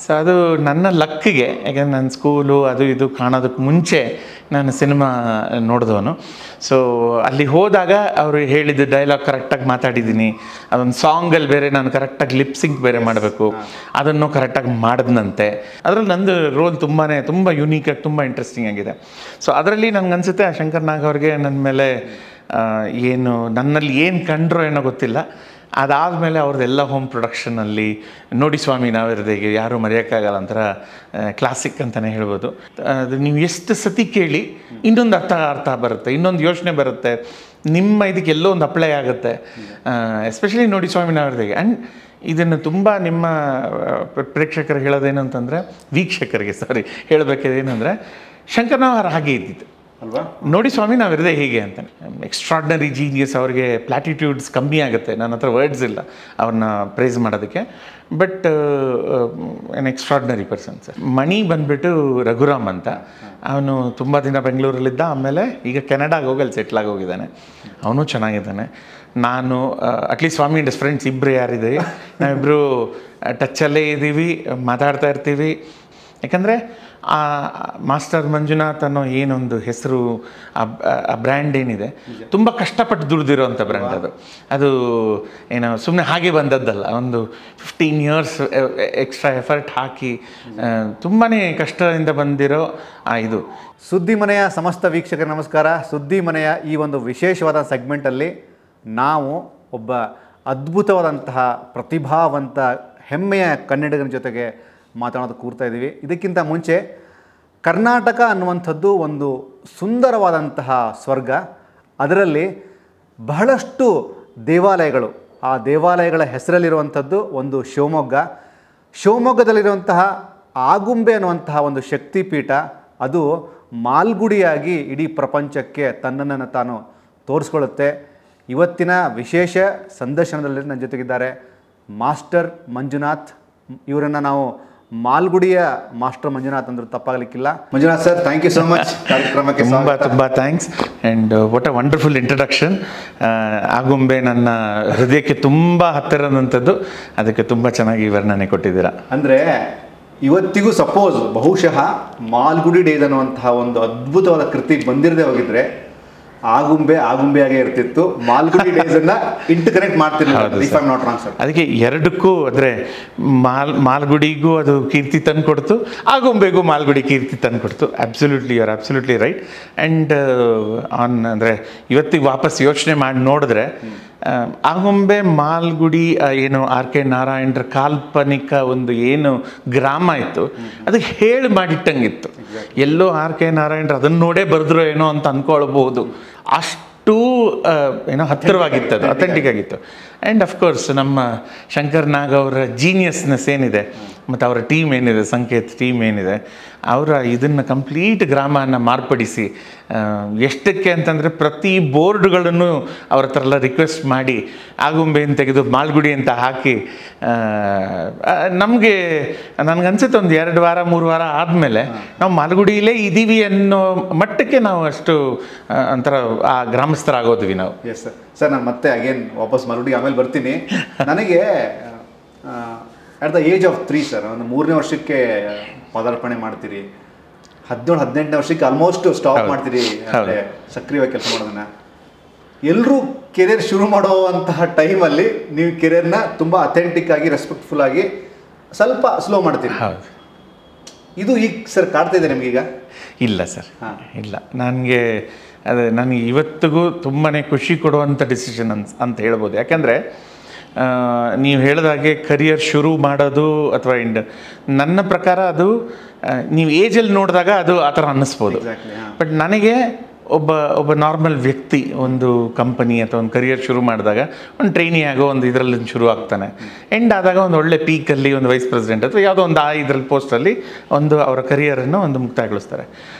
So ಅದು ನನ್ನ ಲಕ್ಕಿಗೆ, ಯಾಕಂದರೆ ನನ್ನ ಸ್ಕೂಲು ಅದು ಇದು ಕಾಣೋದಕ್ಕೆ ಮುಂಚೆ ನಾನು ಸಿನಿಮಾ ನೋಡಿದವನು. ಸೊ ಅಲ್ಲಿ ಹೋದಾಗ ಅವರು ಹೇಳಿದ ಡೈಲಾಗ್ ಕರೆಕ್ಟಾಗಿ ಮಾತಾಡಿದ್ದೀನಿ. ಅದೊಂದು ಸಾಂಗಲ್ಲಿ ಬೇರೆ ನಾನು ಕರೆಕ್ಟಾಗಿ ಲಿಪ್ಸಿಂಗ್ ಬೇರೆ ಮಾಡಬೇಕು, ಅದನ್ನು ಕರೆಕ್ಟಾಗಿ ಮಾಡಿದ್ನಂತೆ. ಅದರಲ್ಲಿ ನಂದು ರೋಲ್ ತುಂಬ ಯುನೀಕಾಗಿ ತುಂಬ ಇಂಟ್ರೆಸ್ಟಿಂಗ್ ಆಗಿದೆ. ಸೊ ಅದರಲ್ಲಿ ನನಗನ್ಸುತ್ತೆ ಆ ಶಂಕರ್ ನಾಗ್ ಅವ್ರಿಗೆ ನನ್ನ ಮೇಲೆ ಏನು ನನ್ನಲ್ಲಿ ಏನು ಕಂಡ್ರೋ ಏನೋ ಗೊತ್ತಿಲ್ಲ. ಅದಾದಮೇಲೆ ಅವ್ರದ್ದೆಲ್ಲ ಹೋಮ್ ಪ್ರೊಡಕ್ಷನಲ್ಲಿ ನೋಡಿ ಸ್ವಾಮಿ ನಾವಿರದೇಗೆ ಯಾರೂ ಮರೆಯೋಕ್ಕಾಗಲ್ಲ, ಒಂಥರ ಕ್ಲಾಸಿಕ್ ಅಂತಲೇ ಹೇಳ್ಬೋದು. ಅದು ನೀವು ಎಷ್ಟು ಸತಿ ಕೇಳಿ ಇನ್ನೊಂದು ಅರ್ಥ ಬರುತ್ತೆ, ಇನ್ನೊಂದು ಯೋಚನೆ ಬರುತ್ತೆ, ನಿಮ್ಮ ಇದಕ್ಕೆ ಎಲ್ಲೋ ಒಂದು ಅಪ್ಲೈ ಆಗುತ್ತೆ. ಎಸ್ಪೆಷಲಿ ನೋಡಿ ಸ್ವಾಮಿ ನಾವಿರದೇಗೆ. ಆ್ಯಂಡ್ ಇದನ್ನು ತುಂಬ ನಿಮ್ಮ ಪ್ರೇಕ್ಷಕರಿಗೆ ಹೇಳೋದೇನಂತಂದರೆ, ವೀಕ್ಷಕರಿಗೆ ಹೇಳಬೇಕೇನೆಂದರೆ, ಶಂಕರ್ ನಾಗ್ ಹಾಗೆ ಇದ್ದಿದ್ದು ಅಲ್ವಾ. ನೋಡಿ ಸ್ವಾಮಿ ನಾವಿರದೆ ಹೀಗೆ ಅಂತ. Extraordinary genius. ಅವ್ರಿಗೆ ಪ್ಲಾಟಿಟ್ಯೂಡ್ಸ್ ಕಮ್ಮಿ ಆಗುತ್ತೆ, ನನ್ನ ಹತ್ರ ವರ್ಡ್ಸ್ ಇಲ್ಲ ಅವ್ರನ್ನ ಪ್ರೈಸ್ ಮಾಡೋದಕ್ಕೆ. But an extraordinary person sir. Mani ಬಂದುಬಿಟ್ಟು ರಘುರಾಮ್ ಅಂತ. ಅವನು ತುಂಬ ದಿನ ಬೆಂಗಳೂರಲ್ಲಿದ್ದ, ಆಮೇಲೆ ಈಗ ಕೆನಡಾಗೆ ಹೋಗಿ ಅಲ್ಲಿ ಸೆಟ್ಲಾಗಿ ಹೋಗಿದ್ದಾನೆ. ಅವನು ಚೆನ್ನಾಗಿದ್ದಾನೆ. ನಾನು ಅಟ್ಲೀಸ್ಟ್ ಸ್ವಾಮಿ ಆ್ಯಂಡ್ ಫ್ರೆಂಡ್ಸ್ ಇಬ್ಬರು ಯಾರಿದ್ದೀವಿ, ನಾವಿಬ್ಬರು ಟಚ್ಚಲ್ಲೇ ಇದ್ದೀವಿ, ಮಾತಾಡ್ತಾ ಇರ್ತೀವಿ. ಯಾಕಂದರೆ ಆ ಮಾಸ್ಟರ್ ಮಂಜುನಾಥ್ ಅನ್ನೋ ಏನೊಂದು ಹೆಸರು, ಆ ಬ್ರ್ಯಾಂಡ್ ಏನಿದೆ, ತುಂಬ ಕಷ್ಟಪಟ್ಟು ದುಡಿದಿರೋಂಥ ಬ್ರ್ಯಾಂಡ್ ಅದು ಏನೋ ಸುಮ್ಮನೆ ಹಾಗೆ ಬಂದದ್ದಲ್ಲ. ಒಂದು 15 years ಎಕ್ಸ್ಟ್ರಾ ಎಫರ್ಟ್ ಹಾಕಿ ತುಂಬಾ ಕಷ್ಟದಿಂದ ಬಂದಿರೋ ಇದು. ಸುದ್ದಿ ಮನೆಯ ಸಮಸ್ತ ವೀಕ್ಷಕರ ನಮಸ್ಕಾರ. ಸುದ್ದಿ ಮನೆಯ ಈ ಒಂದು ವಿಶೇಷವಾದ ಸೆಗ್ಮೆಂಟಲ್ಲಿ ನಾವು ಒಬ್ಬ ಅದ್ಭುತವಾದಂತಹ ಪ್ರತಿಭಾವಂತ ಹೆಮ್ಮೆಯ ಕನ್ನಡಿಗನ ಜೊತೆಗೆ ಮಾತಾಡೋದು ಕೂರ್ತಾ ಇದ್ದೀವಿ. ಇದಕ್ಕಿಂತ ಮುಂಚೆ ಕರ್ನಾಟಕ ಅನ್ನುವಂಥದ್ದು ಒಂದು ಸುಂದರವಾದಂತಹ ಸ್ವರ್ಗ. ಅದರಲ್ಲಿ ಬಹಳಷ್ಟು ದೇವಾಲಯಗಳು, ಆ ದೇವಾಲಯಗಳ ಹೆಸರಲ್ಲಿರುವಂಥದ್ದು ಒಂದು ಶಿವಮೊಗ್ಗದಲ್ಲಿರುವಂತಹ ಆಗುಂಬೆ ಅನ್ನುವಂತಹ ಒಂದು ಶಕ್ತಿಪೀಠ, ಅದು ಮಾಲ್ಗುಡಿಯಾಗಿ ಇಡೀ ಪ್ರಪಂಚಕ್ಕೆ ತನ್ನನ್ನು ತಾನು ತೋರಿಸ್ಕೊಳ್ಳುತ್ತೆ. ಇವತ್ತಿನ ವಿಶೇಷ ಸಂದರ್ಶನದಲ್ಲಿ ನನ್ನ ಜೊತೆಗಿದ್ದಾರೆ ಮಾಸ್ಟರ್ ಮಂಜುನಾಥ್. ಇವರನ್ನು ನಾವು ಮಾಲ್ಗುಡಿಯ ಮಾಸ್ಟರ್ ಮಂಜುನಾಥ್ ಅಂದರೂ ತಪ್ಪಾಗಲಿಕ್ಕಿಲ್ಲ. Manjunath sir, thank you so much ಕಾರ್ಯಕ್ರಮಕ್ಕೆ. ತುಂಬ thanks. And what a wonderful introduction. Agumbe ನನ್ನ ಹೃದಯಕ್ಕೆ ತುಂಬ ಹತ್ತಿರದಂಥದ್ದು, ಅದಕ್ಕೆ ತುಂಬ ಚೆನ್ನಾಗಿ ವರ್ಣನೆ ಕೊಟ್ಟಿದ್ದೀರಾ. ಅಂದರೆ ಇವತ್ತಿಗೂ ಸಪೋಸ್ ಬಹುಶಃ ಮಾಲ್ಗುಡಿ ಡೇಸ್ ಅನ್ನುವಂತಹ ಒಂದು ಅದ್ಭುತವಾದ ಕೃತಿ ಬಂದಿರದೆ ಹೋಗಿದ್ರೆ ಆಗುಂಬೆಯಾಗೇ ಇರ್ತಿತ್ತು. ಮಾಲ್ಗುಡಿ ಡೇಸ್ ಅನ್ನ ಇಂಟರ್ಕನೆಕ್ಟ್ ಮಾಡ್ತಿರ್ಲಿಲ್ಲ. ಅದಕ್ಕೆ ಎರಡಕ್ಕೂ ಅಂದರೆ ಮಾಲ್ಗುಡಿಗೂ ಅದು ಕೀರ್ತಿ ತಂದು ಕೊಡ್ತು, ಆಗುಂಬೆಗೂ ಮಾಲ್ಗುಡಿ ಕೀರ್ತಿ ತಂದು ಕೊಡ್ತು. Absolutely you are absolutely right. And ಅಂದರೆ ಇವತ್ತಿಗೆ ವಾಪಸ್ ಯೋಚನೆ ಮಾಡಿ ನೋಡಿದ್ರೆ, ಆಗುಂಬೆ ಮಾಲ್ಗುಡಿ ಏನು RK ನಾರಾಯಣರ ಕಾಲ್ಪನಿಕ ಒಂದು ಏನು ಗ್ರಾಮ ಇತ್ತು, ಅದಕ್ಕೆ ಹೇಳಿ ಮಾಡಿಟ್ಟಂಗಿತ್ತು. ಎಲ್ಲೋ RK ನಾರಾಯಣರು ಅದನ್ನು ನೋಡೇ ಬರೆದ್ರು ಏನೋ ಅಂತ ಅಂದ್ಕೊಳ್ಬೋದು. ಅಷ್ಟು ಏನೋ ಹತ್ತಿರವಾಗಿತ್ತು, ಅದು ಅಥೆಂಟಿಕ್ ಆಗಿತ್ತು. ಆ್ಯಂಡ್ ಅಫ್ಕೋರ್ಸ್ ನಮ್ಮ ಶಂಕರ್ ನಾಗ್ ಅವರ ಜೀನಿಯಸ್ನೆಸ್ ಏನಿದೆ, ಮತ್ತು ಅವರ ಟೀಮ್ ಏನಿದೆ, ಸಂಕೇತ್ ಟೀಮ್ ಏನಿದೆ, ಅವರ ಇದನ್ನು ಕಂಪ್ಲೀಟ್ ಗ್ರಾಮವನ್ನು ಮಾರ್ಪಡಿಸಿ, ಎಷ್ಟಕ್ಕೆ ಅಂತಂದರೆ ಪ್ರತಿ ಬೋರ್ಡ್ಗಳನ್ನು ಅವ್ರ ಹತ್ರ ಎಲ್ಲ ರಿಕ್ವೆಸ್ಟ್ ಮಾಡಿ ಆಗುಂಬೆಯನ್ನು ತೆಗೆದು ಮಾಲ್ಗುಡಿ ಅಂತ ಹಾಕಿ, ನನಗನ್ಸುತ್ತೆ ಒಂದು 2 ವಾರ 3 ವಾರ ಆದಮೇಲೆ ನಾವು ಮಾಲ್ಗುಡಿಯಲ್ಲೇ ಇದ್ದೀವಿ ಅನ್ನೋ ಮಟ್ಟಕ್ಕೆ ನಾವು ಅಷ್ಟು ಒಂಥರ ಆ ಗ್ರಾಮಸ್ಥರಾಗೋದ್ವಿ ನಾವು. Yes sir. ನಾನು ಮತ್ತೆ ಅಗೇನ್ ವಾಪಸ್ ಮಾಲ್ಗುಡಿ ಆಮೇಲೆ ಬರ್ತೀನಿ. ನನಗೆ at the age of 3 sir, ಒಂದು 3ನೇ ವರ್ಷಕ್ಕೆ ಪದಾರ್ಪಣೆ ಮಾಡ್ತೀರಿ, 17-18ನೇ ವರ್ಷಕ್ಕೆ ಆಲ್ಮೋಸ್ಟ್ ಸ್ಟಾಪ್ ಮಾಡ್ತೀರಿ ಸಕ್ರಿಯವಾಗಿ ಕೆಲಸ ಮಾಡೋದನ್ನ. ಎಲ್ಲರೂ ಕೆರಿಯರ್ ಶುರು ಮಾಡುವಂತಹ ಟೈಮಲ್ಲಿ ನೀವು ಕೆರಿಯರ್ನ ತುಂಬ ಅಥೆಂಟಿಕ್ ಆಗಿ ರೆಸ್ಪೆಕ್ಟ್ಫುಲ್ ಆಗಿ ಸ್ವಲ್ಪ ಸ್ಲೋ ಮಾಡ್ತೀರಿ. ಇದು ಈಗ ಸರ್ ಕಾಡ್ತಾ ಇದೆ ನಿಮಗೀಗ? ಇಲ್ಲ ಸರ್, ಇಲ್ಲ. ನನಗೆ ಇವತ್ತಿಗೂ ತುಂಬಾ ಖುಷಿ ಕೊಡುವಂಥ ಡಿಸಿಷನ್ ಅಂತ ಹೇಳ್ಬೋದು. ಯಾಕೆಂದರೆ ನೀವು ಹೇಳಿದಾಗೆ ಕರಿಯರ್ ಶುರು ಮಾಡೋದು ಅಥವಾ ನನ್ನ ಪ್ರಕಾರ ಅದು ನೀವು ಏಜಲ್ಲಿ ನೋಡಿದಾಗ ಅದು ಆ ಥರ ಅನ್ನಿಸ್ಬೋದು. ಬಟ್ ನನಗೆ ಒಬ್ಬ ನಾರ್ಮಲ್ ವ್ಯಕ್ತಿ ಒಂದು ಕಂಪನಿ ಅಥವಾ ಒಂದು ಕರಿಯರ್ ಶುರು ಮಾಡಿದಾಗ ಒಂದು ಟ್ರೈನಿ ಆಗೋ ಒಂದು ಇದರಲ್ಲಿ ಶುರು ಆಗ್ತಾನೆ. ಎಂಡ್ ಆದಾಗ ಒಂದು ಒಳ್ಳೆ ಪೀಕಲ್ಲಿ ಒಂದು ವೈಸ್ ಪ್ರೆಸಿಡೆಂಟ್ ಅಥವಾ ಯಾವುದೋ ಒಂದು ಇದರಲ್ಲಿ ಪೋಸ್ಟಲ್ಲಿ ಅವರ ಕರಿಯರನ್ನು ಒಂದು ಮುಕ್ತಾಯಗೊಳಿಸ್ತಾರೆ.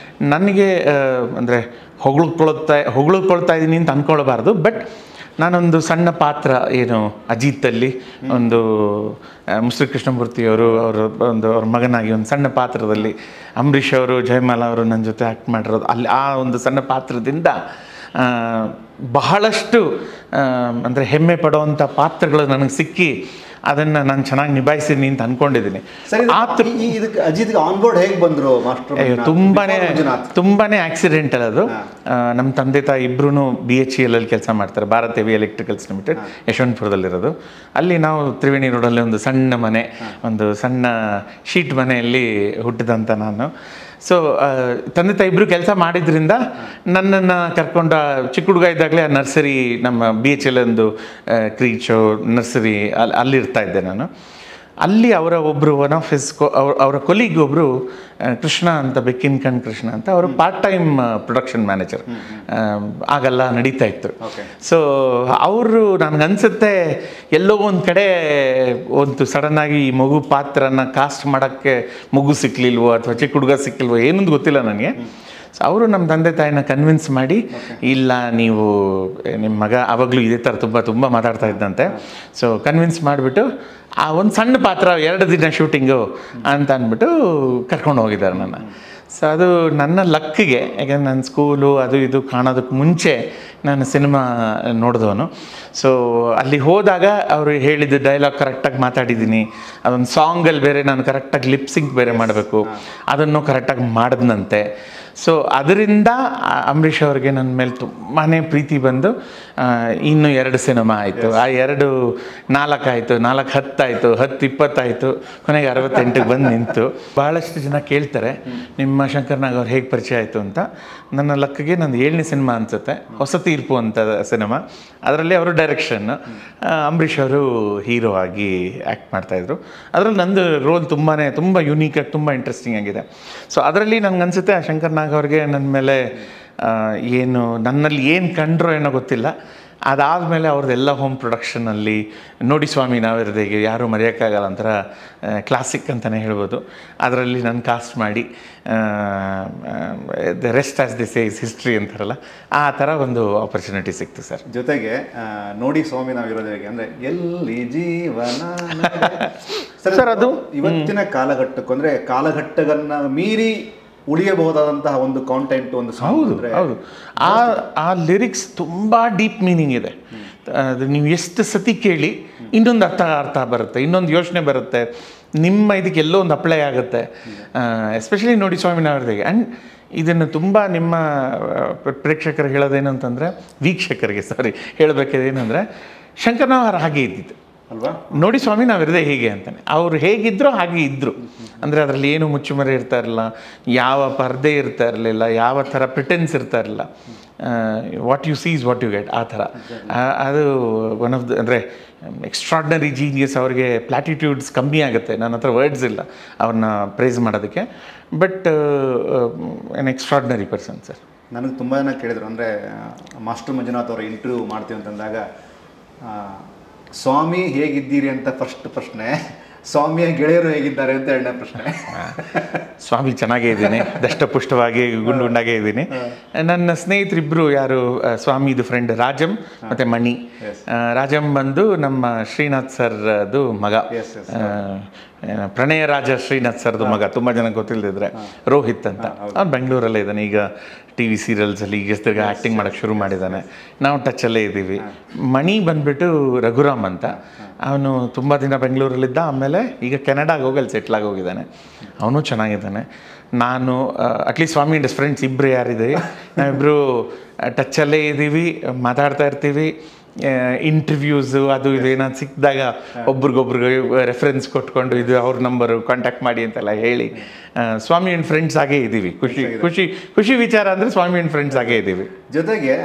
ನನಗೆ ಅಂದರೆ ಹೊಗಳ್ಕೊಳ್ತಾ ಇದ್ದೀನಿ ಅಂತ ಅಂದ್ಕೊಳ್ಬಾರ್ದು. ಬಟ್ ನಾನೊಂದು ಸಣ್ಣ ಪಾತ್ರ ಏನು ಅಜಿತಲ್ಲಿ ಒಂದು ಮುಸ್ರಿ ಕೃಷ್ಣಮೂರ್ತಿಯವರು ಅವ್ರ ಮಗನಾಗಿ ಒಂದು ಸಣ್ಣ ಪಾತ್ರದಲ್ಲಿ, ಅಂಬರೀಷ್ ಅವರು ಜಯಮಾಲಾ ಅವರು ನನ್ನ ಜೊತೆ ಆ್ಯಕ್ಟ್ ಮಾಡಿರೋದು, ಅಲ್ಲಿ ಆ ಒಂದು ಸಣ್ಣ ಪಾತ್ರದಿಂದ ಬಹಳಷ್ಟು ಅಂದರೆ ಹೆಮ್ಮೆ ಪಡುವಂಥ ಪಾತ್ರಗಳು ನನಗೆ ಸಿಕ್ಕಿ ಅದನ್ನು ನಾನು ಚೆನ್ನಾಗಿ ನಿಭಾಯಿಸಿದ್ದೀನಿ ಅಂತ ಅಂದ್ಕೊಂಡಿದ್ದೀನಿ. ಇದಕ್ಕೆ ಅಜಿತ್ಗೆ ಆನ್ ಬೋರ್ಡ್ ಹೇಗೆ ಬಂದರು ಮಾಸ್ಟರ್? ತುಂಬಾನೇ ಆಕ್ಸಿಡೆಂಟಲ್ ಅದು. ನಮ್ಮ ತಂದೆ ತಾಯಿ ಇಬ್ಬರೂ BHEL ಅಲ್ಲಿ ಕೆಲಸ ಮಾಡ್ತಾರೆ, ಭಾರತ್ ಹೆವಿ ಎಲೆಕ್ಟ್ರಿಕಲ್ಸ್ ಲಿಮಿಟೆಡ್, ಯಶವಂತಪುರದಲ್ಲಿರೋದು. ಅಲ್ಲಿ ನಾವು ತ್ರಿವೇಣಿ ರೋಡಲ್ಲಿ ಒಂದು ಸಣ್ಣ ಮನೆ, ಒಂದು ಸಣ್ಣ ಶೀಟ್ ಮನೆಯಲ್ಲಿ ಹುಟ್ಟಿದಂಥ ನಾನು. ಸೊ ತಂದೆ ತಾಯಿ ಇಬ್ಬರು ಕೆಲಸ ಮಾಡಿದ್ರಿಂದ ನನ್ನನ್ನು ಕರ್ಕೊಂಡು ಚಿಕ್ಕ ಹುಡುಗ ಇದ್ದಾಗಲೇ ಆ ನರ್ಸರಿ, ನಮ್ಮ BHEL ಒಂದು ಕ್ರೀಚೋ ನರ್ಸರಿ ಅಲ್ಲಿರ್ತಾ ಇದ್ದೆ ನಾನು. ಅಲ್ಲಿ ಅವರ ಒಬ್ಬರು ಒನ್ ಆಫ್ ಹಿಸ್ ಅವರ ಕೊಲೀಗ್ ಒಬ್ಬರು ಕೃಷ್ಣ ಅಂತ, ಬೆಕ್ಕಿನ್ಕಣ್ ಕೃಷ್ಣ ಅಂತ, ಅವರು ಪಾರ್ಟ್ ಟೈಮ್ ಪ್ರೊಡಕ್ಷನ್ ಮ್ಯಾನೇಜರ್ ಆಗೆಲ್ಲ ನಡೀತಾ ಇತ್ತು. ಸೊ ಅವರು ನನಗನ್ಸುತ್ತೆ ಎಲ್ಲೋ ಒಂದು ಕಡೆ ಒಂದು ಸಡನ್ನಾಗಿ ಈ ಮಗು ಪಾತ್ರನ ಕಾಸ್ಟ್ ಮಾಡೋಕ್ಕೆ ಮಗು ಸಿಕ್ಕಲಿಲ್ವೋ ಅಥವಾ ಚಿಕ್ಕ ಹುಡುಗ ಸಿಕ್ಕಿಲ್ವೋ ಏನೊಂದು ಗೊತ್ತಿಲ್ಲ ನನಗೆ. ಸೊ ಅವರು ನಮ್ಮ ತಂದೆ ತಾಯಿನ ಕನ್ವಿನ್ಸ್ ಮಾಡಿ, ಇಲ್ಲ ನೀವು ನಿಮ್ಮ ಮಗ ಆವಾಗಲೂ ಇದೇ ಥರ ತುಂಬ ಮಾತಾಡ್ತಾ ಇದ್ದಂತೆ. ಸೊ ಕನ್ವಿನ್ಸ್ ಮಾಡಿಬಿಟ್ಟು ಆ ಒಂದು ಸಣ್ಣ ಪಾತ್ರ 2 ದಿನ ಶೂಟಿಂಗು ಅಂತ ಅಂದ್ಬಿಟ್ಟು ಕರ್ಕೊಂಡು ಹೋಗಿದ್ದಾರೆ ನನ್ನ. ಸೊ ಅದು ನನ್ನ ಲಕ್ಕಿಗೆ, ಯಾಕಂದರೆ ನನ್ನ ಸ್ಕೂಲು ಅದು ಇದು ಕಾಣೋದಕ್ಕೆ ಮುಂಚೆ ನಾನು ಸಿನಿಮಾ ನೋಡಿದವನು. ಸೊ ಅಲ್ಲಿ ಹೋದಾಗ ಅವರು ಹೇಳಿದ ಡೈಲಾಗ್ ಕರೆಕ್ಟಾಗಿ ಮಾತಾಡಿದ್ದೀನಿ. ಅದೊಂದು ಸಾಂಗಲ್ಲಿ ಬೇರೆ ನಾನು ಕರೆಕ್ಟಾಗಿ ಲಿಪ್ಸಿಂಕ್ ಬೇರೆ ಮಾಡಬೇಕು, ಅದನ್ನು ಕರೆಕ್ಟಾಗಿ ಮಾಡಿದ್ನಂತೆ. ಸೊ ಅದರಿಂದ ಅಂಬರೀಷ್ ಅವ್ರಿಗೆ ನನ್ನ ಮೇಲೆ ತುಂಬಾ ಪ್ರೀತಿ ಬಂದು ಇನ್ನೂ 2 ಸಿನಿಮಾ ಆಯಿತು. ಆ 2 4 ಆಯಿತು, 4 10 ಆಯಿತು, 10 20 ಆಯಿತು, ಕೊನೆಗೆ 68ಕ್ಕೆ ಬಂದು ನಿಂತು. ಭಾಳಷ್ಟು ಜನ ಕೇಳ್ತಾರೆ ನಿಮ್ಮ ಶಂಕರ್ನಾಗ್ ಅವ್ರು ಹೇಗೆ ಪರಿಚಯ ಆಯಿತು ಅಂತ. ನನ್ನ ಲಕ್ಕಿಗೆ ನಂದು 7ನೇ ಸಿನಿಮಾ ಅನಿಸುತ್ತೆ, ಹೊಸ ತೀರ್ಪು ಅಂತ ಸಿನಿಮಾ. ಅದರಲ್ಲಿ ಅವರು ಡೈರೆಕ್ಷನ್, ಅಂಬರೀಷ್ ಅವರು ಹೀರೋ ಆಗಿ ಆ್ಯಕ್ಟ್ ಮಾಡ್ತಾಯಿದ್ರು. ಅದರಲ್ಲಿ ನಂದು ರೋಲ್ ತುಂಬ ಯುನೀಕಾಗಿ ತುಂಬ ಇಂಟ್ರೆಸ್ಟಿಂಗ್ ಆಗಿದೆ. ಸೊ ಅದರಲ್ಲಿ ನನಗನ್ಸುತ್ತೆ ಆ ಶಂಕರ್ನಾಗ್ ಅವ್ರಿಗೆ ನನ್ನ ಮೇಲೆ ಏನು ನನ್ನಲ್ಲಿ ಏನು ಕಂಡ್ರೋ ಏನೋ ಗೊತ್ತಿಲ್ಲ. ಅದಾದಮೇಲೆ ಅವ್ರದ್ದೆಲ್ಲ ಹೋಮ್ ಪ್ರೊಡಕ್ಷನಲ್ಲಿ ನೋಡಿ ಸ್ವಾಮಿ ನಾವಿರದೇಗೆ ಯಾರೂ ಮರೆಯೋಕ್ಕಾಗಲ್ಲ ಒಂಥರ ಕ್ಲಾಸಿಕ್ ಅಂತಲೇ ಹೇಳ್ಬೋದು. ಅದರಲ್ಲಿ ನಾನು ಕಾಸ್ಟ್ ಮಾಡಿ the rest as the says history ಅಂತಾರಲ್ಲ, ಆ ಥರ ಒಂದು ಆಪರ್ಚುನಿಟಿ ಸಿಕ್ತು ಸರ್. ಜೊತೆಗೆ ನೋಡಿ ಸ್ವಾಮಿ ನಾವಿರೋದೇಗೆ ಅಂದರೆ ಎಲ್ಲಿ ಜೀವನ ಸರ್, ಅದು ಇವತ್ತಿನ ಕಾಲಘಟ್ಟಕ್ಕೂ ಅಂದರೆ ಕಾಲಘಟ್ಟಗಳನ್ನ ಮೀರಿ ಉಳಿಯಬಹುದಾದಂತಹ ಒಂದು ಕಾಂಟೆಂಟ್, ಒಂದು ಹೌದು. ಆ ಲಿರಿಕ್ಸ್ ತುಂಬ ಡೀಪ್ ಮೀನಿಂಗ್ ಇದೆ. ಅದು ನೀವು ಎಷ್ಟು ಸತಿ ಕೇಳಿ ಇನ್ನೊಂದು ಅರ್ಥ ಬರುತ್ತೆ, ಇನ್ನೊಂದು ಯೋಚನೆ ಬರುತ್ತೆ, ನಿಮ್ಮ ಇದಕ್ಕೆ ಎಲ್ಲೋ ಒಂದು ಅಪ್ಲೈ ಆಗುತ್ತೆ. ಎಸ್ಪೆಷಲಿ ನೋಡಿ ಸ್ವಾಮಿ ನಾವಿರದೇಗೆ. ಆ್ಯಂಡ್ ಇದನ್ನು ತುಂಬ ನಿಮ್ಮ ಪ್ರೇಕ್ಷಕರಿಗೆ ಹೇಳೋದೇನು ಅಂತಂದರೆ, ವೀಕ್ಷಕರಿಗೆ ಹೇಳಬೇಕೇನೆಂದರೆ, ಶಂಕರ್ನಾಗ್ ಹಾಗೆ ಇದ್ದಿದ್ದು ಅಲ್ವಾ? ನೋಡಿ ಸ್ವಾಮಿ ನಾವಿರದೆ ಹೀಗೆ ಅಂತಾನೆ. ಅವರು ಹೇಗಿದ್ರೋ ಹಾಗೆ ಇದ್ದರು. ಅಂದರೆ ಅದರಲ್ಲಿ ಏನು ಮುಚ್ಚುಮರೆ ಇರ್ತಾ ಇರಲಿಲ್ಲ, ಯಾವ ಪರ್ದೆ ಇರ್ತಾ ಇರಲಿಲ್ಲ, ಯಾವ ಥರ ಪ್ರಿಟೆನ್ಸ್ ಇರ್ತಾ ಇರಲಿಲ್ಲ. What you see is what you get, ಆ ಥರ. ಅದು ಒನ್ ಆಫ್ ದ ಅಂದರೆ ಎಕ್ಸ್ಟ್ರಾರ್ಡ್ನರಿ ಜೀನಿಯಸ್. ಅವ್ರಿಗೆ ಪ್ಲಾಟಿಟ್ಯೂಡ್ಸ್ ಕಮ್ಮಿ ಆಗುತ್ತೆ, ನನ್ನ ಹತ್ರ ವರ್ಡ್ಸ್ ಇಲ್ಲ ಅವ್ರನ್ನ ಪ್ರೈಸ್ ಮಾಡೋದಕ್ಕೆ. But N extraordinary person sir. ನನಗೆ ತುಂಬ ಜನ ಕೇಳಿದರು, ಅಂದರೆ ಮಾಸ್ಟರ್ ಮಂಜುನಾಥ್ ಅವರ ಇಂಟರ್ವ್ಯೂ ಮಾಡ್ತೀವಿ ಅಂತಂದಾಗ ಸ್ವಾಮಿ ಹೇಗಿದ್ದೀರಿ ಅಂತ ಫಸ್ಟ್ ಪ್ರಶ್ನೆ, ಸ್ವಾಮಿಯ ಗೆಳೆಯರು ಹೇಗಿದ್ದಾರೆ ಅಂತ 2ನೇ ಪ್ರಶ್ನೆ. ಸ್ವಾಮಿ ಚೆನ್ನಾಗೇ ಇದ್ದೀನಿ, ದಷ್ಟಪುಷ್ಟವಾಗಿ ಗುಂಡಾಗೇ ಇದ್ದೀನಿ. ನನ್ನ ಸ್ನೇಹಿತರಿಬ್ಬರು ಯಾರು, ಸ್ವಾಮಿದು ಫ್ರೆಂಡ್ ರಾಜಮ್ ಮತ್ತು ಮಣಿ. ರಾಜಮ್ ಬಂದು ನಮ್ಮ ಶ್ರೀನಾಥ್ ಸರ್ದು ಮಗ, ಪ್ರಣಯ ರಾಜ ಶ್ರೀನಾಥ್ ಸರ್ದು ಮಗ. ತುಂಬ ಜನ ಗೊತ್ತಿಲ್ಲದಿದ್ರೆ ರೋಹಿತ್ ಅಂತ. ಅವ್ನು ಬೆಂಗಳೂರಲ್ಲೇ ಇದ್ದಾನೆ ಈಗ, TV ಸೀರಿಯಲ್ಸಲ್ಲಿ ಈಗ ತಿರ್ಗ ಆ್ಯಕ್ಟಿಂಗ್ ಮಾಡೋಕ್ಕೆ ಶುರು ಮಾಡಿದ್ದಾನೆ. ನಾವು ಟಚ್ಚಲ್ಲೇ ಇದ್ದೀವಿ. ಮಣಿ ಬಂದುಬಿಟ್ಟು ರಘುರಾಮ್ ಅಂತ. ಅವನು ತುಂಬ ದಿನ ಬೆಂಗಳೂರಲ್ಲಿದ್ದ, ಆಮೇಲೆ ಈಗ ಕೆನಡಾಗೆ ಹೋಗಿ ಅಲ್ಲಿ ಸೆಟ್ಲ್ ಆಗಿ ಹೋಗಿದ್ದಾನೆ. ಅವನು ಚೆನ್ನಾಗಿದ್ದಾನೆ. ನಾನು ಅಟ್ಲೀಸ್ಟ್ ಸ್ವಾಮಿ ಅಂಡ್ ಫ್ರೆಂಡ್ಸ್ ಇಬ್ಬರು ಯಾರಿದ್ದೀವಿ, ನಾವಿಬ್ಬರು ಟಚ್ಚಲ್ಲೇ ಇದ್ದೀವಿ, ಮಾತಾಡ್ತಾ ಇರ್ತೀವಿ. ಇಂಟರ್ವ್ಯೂಸು ಅದು ಇದು ಏನಾದ್ರು ಸಿಕ್ಕಿದಾಗ ಒಬ್ರಿಗೊಬ್ರಿಗೆ ರೆಫರೆನ್ಸ್ ಕೊಟ್ಕೊಂಡು ಇದು ಅವ್ರ ನಂಬರು ಕಾಂಟ್ಯಾಕ್ಟ್ ಮಾಡಿ ಅಂತೆಲ್ಲ ಹೇಳಿ ಸ್ವಾಮಿ ಆ್ಯಂಡ್ ಫ್ರೆಂಡ್ಸ್ ಆಗೇ ಇದ್ದೀವಿ. ಖುಷಿ ವಿಚಾರ ಅಂದರೆ ಸ್ವಾಮಿ ಆ್ಯಂಡ್ ಫ್ರೆಂಡ್ಸ್ ಆಗೇ ಇದ್ದೀವಿ. ಜೊತೆಗೆ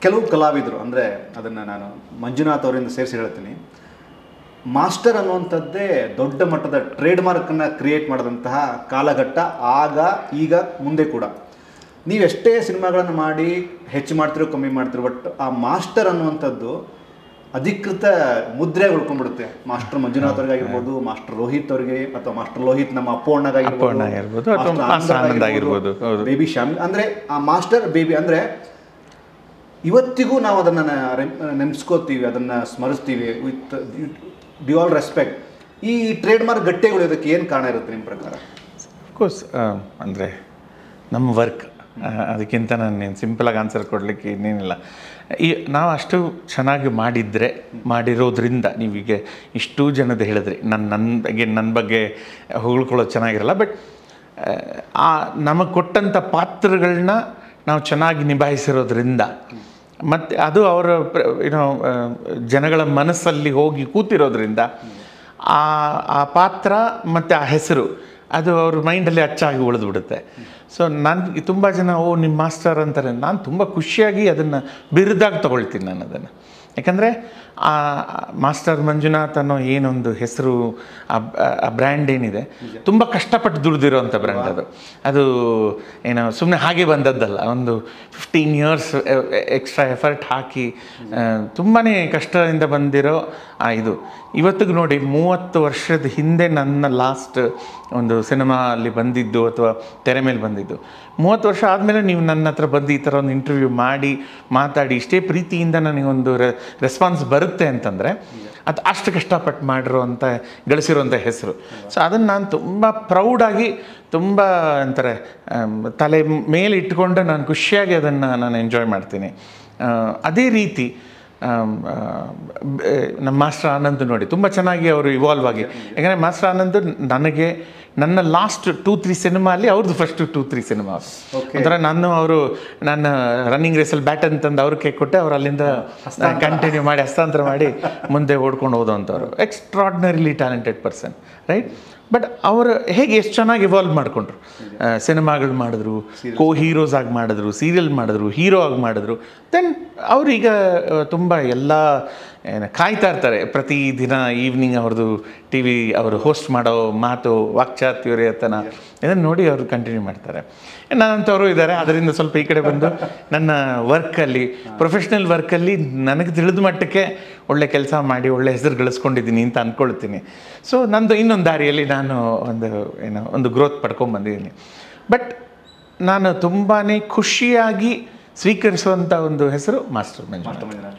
ಕೆಲವು ಕಲಾವಿದರು, ಅಂದರೆ ಅದನ್ನು ನಾನು ಮಂಜುನಾಥ್ ಅವರಿಂದ ಸೇರಿಸಿ ಹೇಳ್ತೀನಿ, ಮಾಸ್ಟರ್ ಅನ್ನುವಂಥದ್ದೇ ದೊಡ್ಡ ಮಟ್ಟದ ಟ್ರೇಡ್ ಮಾರ್ಕನ್ನು ಕ್ರಿಯೇಟ್ ಮಾಡಿದಂತಹ ಕಾಲಘಟ್ಟ ಆಗ, ಈಗ, ಮುಂದೆ ಕೂಡ. ನೀವೆಷ್ಟೇ ಸಿನಿಮಾಗಳನ್ನು ಮಾಡಿ ಹೆಚ್ಚು ಮಾಡ್ತಿರೋ ಕಮ್ಮಿ ಮಾಡ್ತಿರೋ, ಬಟ್ ಆ ಮಾಸ್ಟರ್ ಅನ್ನುವಂಥದ್ದು ಅಧಿಕೃತ ಮುದ್ರೆ ಉಳ್ಕೊಂಡ್ಬಿಡುತ್ತೆ. ಮಾಸ್ಟರ್ ಮಂಜುನಾಥ್ ಅವ್ರಿಗಾಗಿರ್ಬೋದು, ಮಾಸ್ಟರ್ ರೋಹಿತ್ ಅವ್ರಿಗೆ, ಅಥವಾ ಮಾಸ್ಟರ್ ಲೋಹಿತ್ ನಮ್ಮ ಅಪ್ಪಣ್ಣಗಾಗಿರ್ಬೋದು, ಬೇಬಿ ಶಾಮಿ. ಅಂದರೆ ಆ ಮಾಸ್ಟರ್ ಬೇಬಿ ಅಂದರೆ ಇವತ್ತಿಗೂ ನಾವು ಅದನ್ನು ನೆನೆಸ್ಕೋತೀವಿ, ಅದನ್ನು ಸ್ಮರಿಸ್ತೀವಿ ವಿತ್ ಡ್ಯೂ ಆಲ್ ರೆಸ್ಪೆಕ್ಟ್. ಈ ಟ್ರೇಡ್ ಮಾರ್ಕ್ ಗಟ್ಟಿಗೊಳ್ಳೋದಕ್ಕೆ ಏನು ಕಾರಣ ಇರುತ್ತೆ ನಿಮ್ಮ ಪ್ರಕಾರ? ಅಫ್ಕೋರ್ಸ್ ಅಂದರೆ ನಮ್ಮ ವರ್ಕ್ ಅದಕ್ಕಿಂತ ನಾನು ಸಿಂಪಲಾಗಿ ಆನ್ಸರ್ ಕೊಡಲಿಕ್ಕೆ ಇನ್ನೇನಿಲ್ಲ. ನಾವು ಅಷ್ಟು ಚೆನ್ನಾಗಿ ಮಾಡಿರೋದ್ರಿಂದ ನೀವೀಗ ಇಷ್ಟೂ ಜನದ ಹೇಳಿದ್ರಿ, ನನ್ನ ಬಗ್ಗೆ ಹೊಗಳ್ಕೊಳ್ಳೋದು ಚೆನ್ನಾಗಿರಲ್ಲ, ಬಟ್ ನಮಗೆ ಕೊಟ್ಟಂಥ ಪಾತ್ರಗಳನ್ನ ನಾವು ಚೆನ್ನಾಗಿ ನಿಭಾಯಿಸಿರೋದ್ರಿಂದ ಮತ್ತು ಅದು ಅವರ ಜನಗಳ ಮನಸ್ಸಲ್ಲಿ ಹೋಗಿ ಕೂತಿರೋದ್ರಿಂದ ಆ ಪಾತ್ರ ಮತ್ತು ಆ ಹೆಸರು ಅದು ಅವ್ರ ಮೈಂಡಲ್ಲಿ ಅಚ್ಚಾಗಿ ಉಳಿದ್ಬಿಡುತ್ತೆ. ಸೊ ನಾನು ತುಂಬ ಜನ ನಿಮ್ಮ ಮಾಸ್ಟರ್ ಅಂತಾರೆ, ನಾನು ತುಂಬ ಖುಷಿಯಾಗಿ ಅದನ್ನು ಬಿರುದಾಗಿ ತೊಗೊಳ್ತೀನಿ ನಾನು ಅದನ್ನು. ಯಾಕಂದರೆ ಆ ಮಾಸ್ಟರ್ ಮಂಜುನಾಥ್ ಅನ್ನೋ ಏನೊಂದು ಹೆಸರು, ಆ ಬ್ರ್ಯಾಂಡ್ ಏನಿದೆ ತುಂಬ ಕಷ್ಟಪಟ್ಟು ದುಡಿದಿರೋವಂಥ ಬ್ರ್ಯಾಂಡ್ ಅದು ಸುಮ್ಮನೆ ಹಾಗೆ ಬಂದದ್ದಲ್ಲ. ಒಂದು 15 years ಎಕ್ಸ್ಟ್ರಾ ಎಫರ್ಟ್ ಹಾಕಿ ತುಂಬಾ ಕಷ್ಟದಿಂದ ಬಂದಿರೋ ಇದು. ಇವತ್ತಿಗೆ ನೋಡಿ 30 ವರ್ಷದ ಹಿಂದೆ ನನ್ನ ಲಾಸ್ಟ್ ಒಂದು ಸಿನಿಮಾ ಅಲ್ಲಿ ಬಂದಿದ್ದು ಅಥವಾ ತೆರೆ ಮೇಲೆ ಬಂದಿದ್ದು, 30 ವರ್ಷ ಆದಮೇಲೆ ನೀವು ನನ್ನ ಹತ್ರ ಬಂದು ಈ ಥರ ಒಂದು ಇಂಟರ್ವ್ಯೂ ಮಾತಾಡಿ ಇಷ್ಟೇ ಪ್ರೀತಿಯಿಂದ ನನಗೊಂದು ರೆಸ್ಪಾನ್ಸ್ ಬರುತ್ತೆ ಅಂತಂದರೆ ಅದು ಅಷ್ಟು ಕಷ್ಟಪಟ್ಟು ಗಳಿಸಿರೋಂಥ ಹೆಸರು. ಸೊ ಅದನ್ನು ನಾನು ತುಂಬ ಪ್ರೌಡಾಗಿ, ತುಂಬ ಅಂತಾರೆ ತಲೆ ಮೇಲೆ ಇಟ್ಕೊಂಡು ನಾನು ಖುಷಿಯಾಗಿ ಅದನ್ನು ನಾನು ಎಂಜಾಯ್ ಮಾಡ್ತೀನಿ. ಅದೇ ರೀತಿ ನಮ್ಮ ಮಾಸ್ಟರ್ ಆನಂದ್ ನೋಡಿ ತುಂಬ ಚೆನ್ನಾಗಿ ಅವರು ಇವಾಲ್ವ್ ಆಗಿ, ಯಾಕಂದರೆ ಮಾಸ್ಟರ್ ಆನಂದ್ ನನಗೆ ನನ್ನ ಲಾಸ್ಟ್ 2-3 ಸಿನಿಮಾ ಅಲ್ಲಿ ಅವ್ರದ್ದು ಫಸ್ಟ್ 2-3 ಸಿನಿಮಾ ಒಂಥರ ನನ್ನ ರನ್ನಿಂಗ್ ರೇಸಲ್ಲಿ ಬ್ಯಾಟ್ ಅಂತಂದು ಅವ್ರು ಕೇಕ್ ಕೊಟ್ಟೆ, ಅವ್ರು ಅಲ್ಲಿಂದ ಕಂಟಿನ್ಯೂ ಮಾಡಿ ಹಸ್ತಾಂತರ ಮಾಡಿ ಮುಂದೆ ಓಡ್ಕೊಂಡು ಹೋದಂಥವ್ರು. ಎಕ್ಸ್ಟ್ರಾರ್ಡಿನರಿಲಿ ಟ್ಯಾಲೆಂಟೆಡ್ ಪರ್ಸನ್, ರೈಟ್? ಬಟ್ ಅವರು ಹೇಗೆ ಎಷ್ಟು ಚೆನ್ನಾಗಿ ಇವಾಲ್ವ್ ಮಾಡಿಕೊಂಡ್ರು, ಸಿನಿಮಾಗಳು ಮಾಡಿದ್ರು, ಹೀರೋಸ್ ಆಗಿ ಮಾಡಿದ್ರು, ಸೀರಿಯಲ್ ಮಾಡಿದ್ರು, ಹೀರೋ ಆಗಿ ಮಾಡಿದ್ರು. ದೆನ್ ಅವ್ರೀಗ ತುಂಬ ಎಲ್ಲ ಕಾಯ್ತಾ ಇರ್ತಾರೆ ಪ್ರತಿದಿನ ಈವ್ನಿಂಗ್ ಅವ್ರದ್ದು TV ಅವರು ಹೋಸ್ಟ್ ಮಾಡೋ ಮಾತು, ವಾಕ್ಚಾತುರ್ಯತನ ಇದನ್ನು ನೋಡಿ ಅವರು ಕಂಟಿನ್ಯೂ ಮಾಡ್ತಾರೆ. ನನ್ನಂಥವರು ಇದ್ದಾರೆ. ಅದರಿಂದ ಸ್ವಲ್ಪ ಈ ಕಡೆ ಬಂದು ನನ್ನ ವರ್ಕಲ್ಲಿ, ಪ್ರೊಫೆಷ್ನಲ್ ವರ್ಕಲ್ಲಿ ನನಗೆ ತಿಳಿದ ಮಟ್ಟಕ್ಕೆ ಒಳ್ಳೆ ಕೆಲಸ ಮಾಡಿ ಒಳ್ಳೆ ಹೆಸರು ಗಳಿಸ್ಕೊಂಡಿದ್ದೀನಿ ಅಂತ ಅಂದ್ಕೊಳ್ತೀನಿ. ಸೊ ನಂದು ಇನ್ನೊಂದು ದಾರಿಯಲ್ಲಿ ನಾನು ಒಂದು ಗ್ರೋತ್ ಪಡ್ಕೊಂಡ್ಬಂದಿದ್ದೀನಿ. ಬಟ್ ನಾನು ತುಂಬಾ ಖುಷಿಯಾಗಿ ಸ್ವೀಕರಿಸುವಂಥ ಒಂದು ಹೆಸರು ಮಾಸ್ಟರ್ ಮಂಜುನಾಥ್.